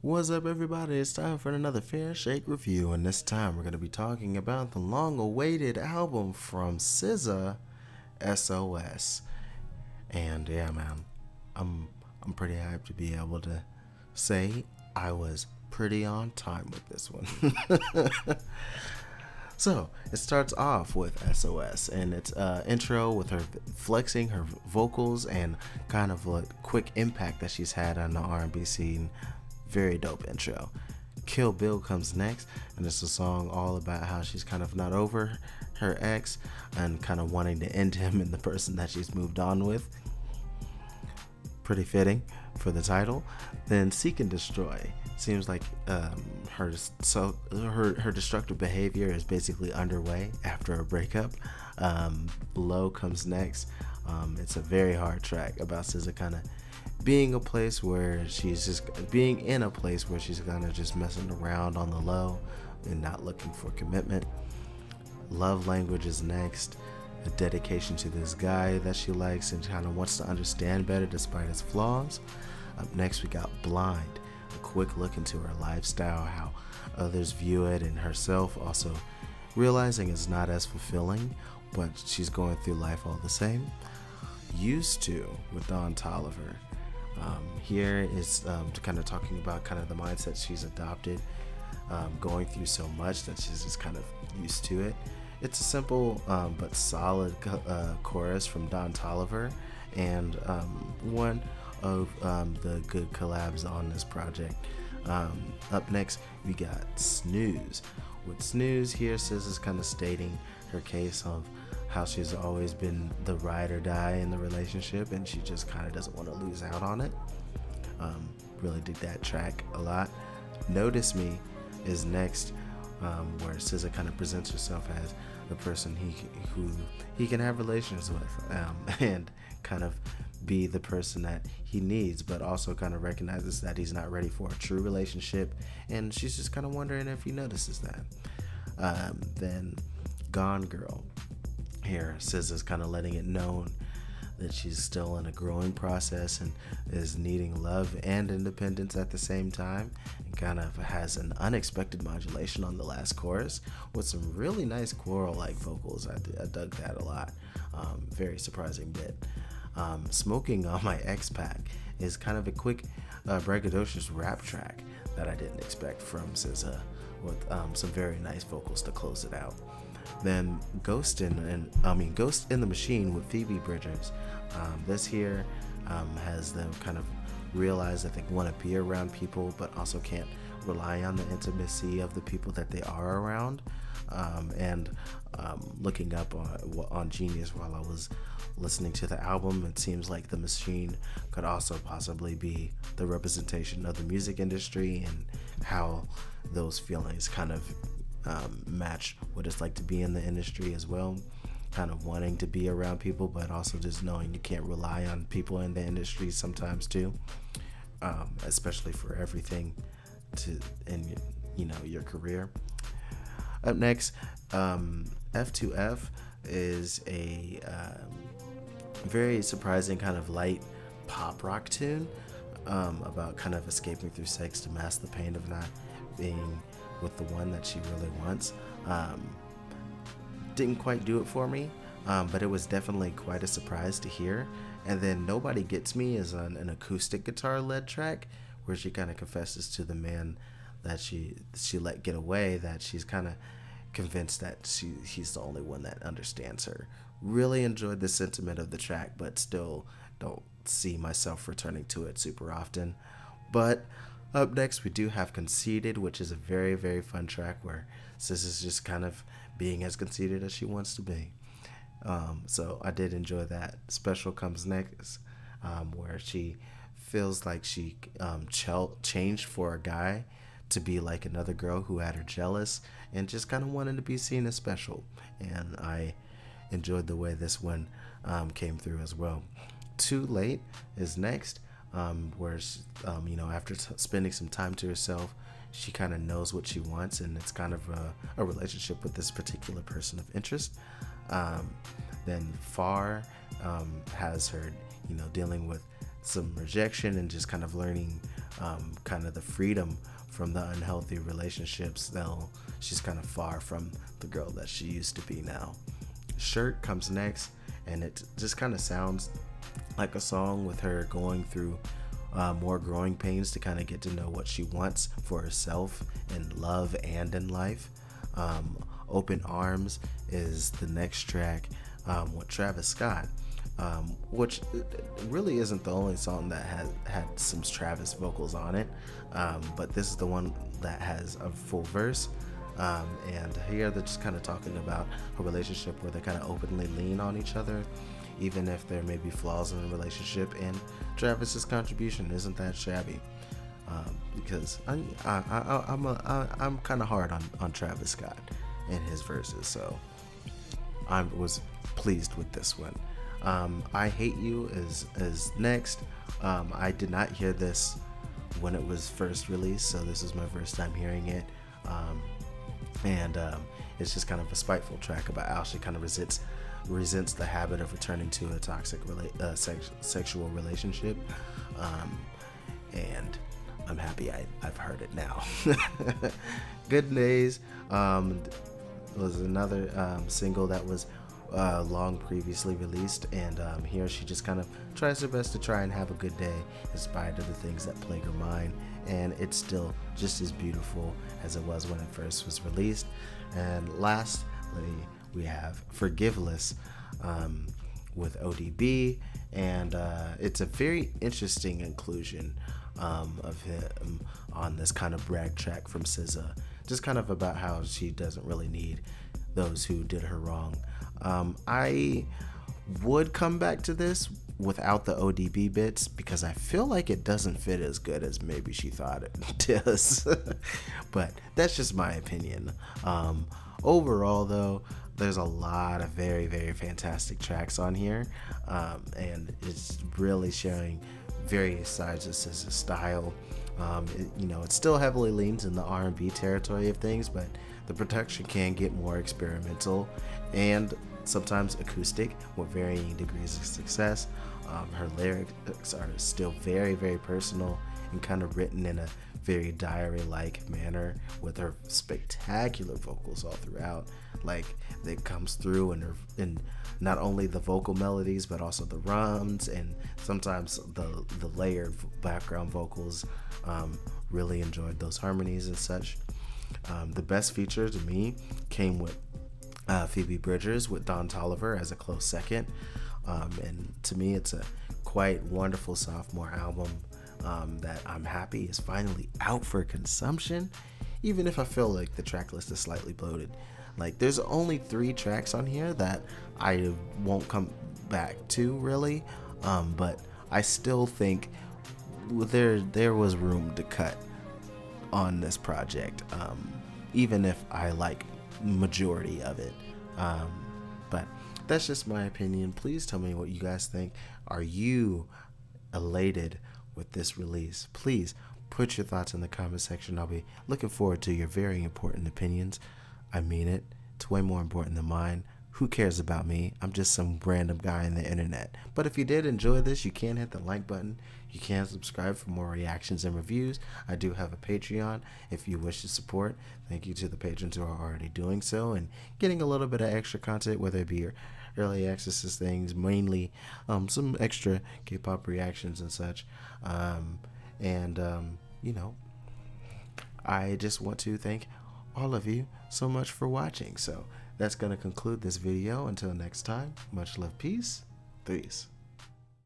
What's up, everybody? It's time for another Fair Shake review, and this time we're going to be talking about the long-awaited album from SZA, SOS. And yeah, man, I'm I'm pretty hyped to be able to say I was pretty on time with this one. So it starts off with SOS, and it's intro with her flexing her vocals and kind of a quick impact that she's had on the R&B scene. Very dope intro. Kill Bill comes next, and it's a song all about how she's kind of not over her ex and kind of wanting to end him and the person that she's moved on with. Pretty fitting for the title. Then Seek and Destroy. Seems like her destructive behavior is basically underway after a breakup. Low comes next. It's a very hard track about SZA kind of being in a place where she's kind of just messing around on the low and not looking for commitment. Love Language is next, a dedication to this guy that she likes and kind of wants to understand better despite his flaws. Up next, we got Blind, a quick look into her lifestyle, how others view it, and herself also realizing it's not as fulfilling, but she's going through life all the same. Used To with Don Tolliver. Here is kind of talking about kind of the mindset she's adopted, going through so much that she's just kind of used to it. It's a simple but solid chorus from Don Tolliver, and one of the good collabs on this project. Up next, we got Snooze. With Snooze, here SZA's kind of stating her case of how she's always been the ride or die in the relationship, and she just kind of doesn't want to lose out on it. Really dig that track a lot. Notice Me is next, where SZA kind of presents herself as the person who he can have relations with, and kind of be the person that he needs, but also kind of recognizes that he's not ready for a true relationship, and she's just kind of wondering if he notices that. Then Gone Girl. Here, SZA's kind of letting it known that she's still in a growing process and is needing love and independence at the same time, and kind of has an unexpected modulation on the last chorus with some really nice choral-like vocals. I dug that a lot. Very surprising bit. Smoking on My X-Pack is kind of a quick braggadocious rap track that I didn't expect from SZA, with some very nice vocals to close it out. Then Ghost in the Machine with Phoebe Bridgers. This here has them kind of realize that they want to be around people, but also can't rely on the intimacy of the people that they are around. And looking up on Genius while I was listening to the album, it seems like the machine could also possibly be the representation of the music industry and how those feelings kind of match what it's like to be in the industry as well, kind of wanting to be around people, but also just knowing you can't rely on people in the industry sometimes too, especially for everything in your career. Up next, F2F is a very surprising kind of light pop rock tune about kind of escaping through sex to mask the pain of not being with the one that she really wants. Didn't quite do it for me, but it was definitely quite a surprise to hear. And then Nobody Gets Me is an acoustic guitar led track where she kind of confesses to the man that she let get away, that she's kind of convinced that he's the only one that understands her. Really enjoyed the sentiment of the track, but still don't see myself returning to it super often. But up next, we do have Conceited, which is a very, very fun track where Sis is just kind of being as conceited as she wants to be. So I did enjoy that. Special comes next, where she feels like she changed for a guy to be like another girl who had her jealous and just kind of wanted to be seen as special. And I enjoyed the way this one came through as well. Too Late is next, where after spending some time to herself, she kind of knows what she wants, and it's kind of a relationship with this particular person of interest. Then Far has her dealing with some rejection and just kind of learning kind of the freedom from the unhealthy relationships, though she's kind of far from the girl that she used to be now. Shirt comes next, and it just kind of sounds like a song with her going through more growing pains to kind of get to know what she wants for herself in love and in life. Open Arms is the next track with Travis Scott, which really isn't the only song that had some Travis vocals on it, but this is the one that has a full verse. And here they're just kind of talking about a relationship where they kind of openly lean on each other, even if there may be flaws in the relationship. And Travis's contribution isn't that shabby, because I'm kind of hard on Travis Scott and his verses, so I was pleased with this one. I Hate You is next. I did not hear this when it was first released, so this is my first time hearing it. And it's just kind of a spiteful track about how she kind of resents the habit of returning to a toxic sexual relationship. And I'm happy I've heard it now. Good Days was another single that was long previously released, and here she just kind of tries her best to try and have a good day in spite of the things that plague her mind, and it's still just as beautiful as it was when it first was released. And lastly, we have Forgiveless with ODB, and it's a very interesting inclusion of him on this kind of brag track from SZA, just kind of about how she doesn't really need those who did her wrong. I would come back to this without the ODB bits because I feel like it doesn't fit as good as maybe she thought it does. But that's just my opinion. Overall, though, there's a lot of very, very fantastic tracks on here, and it's really showing various sides of SZA's style. It still heavily leans in the R&B territory of things, but the production can get more experimental and sometimes acoustic with varying degrees of success. Her lyrics are still very, very personal and kind of written in a very diary-like manner with her spectacular vocals all throughout. Like, it comes through in not only the vocal melodies but also the runs and sometimes the layered background vocals. Really enjoyed those harmonies and such. The best feature to me came with Phoebe Bridgers with Don Toliver as a close second. And to me, it's a quite wonderful sophomore album that I'm happy is finally out for consumption, even if I feel like the track list is slightly bloated. Like, there's only 3 tracks on here that I won't come back to really, but I still think there was room to cut on this project, even if I like majority of it. But that's just my opinion. Please tell me what you guys think. Are you elated with this release? Please put your thoughts in the comment section. I'll be looking forward to your very important opinions. I mean it. It's way more important than mine. Who cares about me? I'm just some random guy on the internet. But if you did enjoy this, you can hit the like button. You can subscribe for more reactions and reviews. I do have a Patreon if you wish to support. Thank you to the patrons who are already doing so and getting a little bit of extra content, whether it be your early access things, mainly some extra K-pop reactions and such. I just want to thank all of you so much for watching. So that's going to conclude this video. Until next time, much love, peace, threes.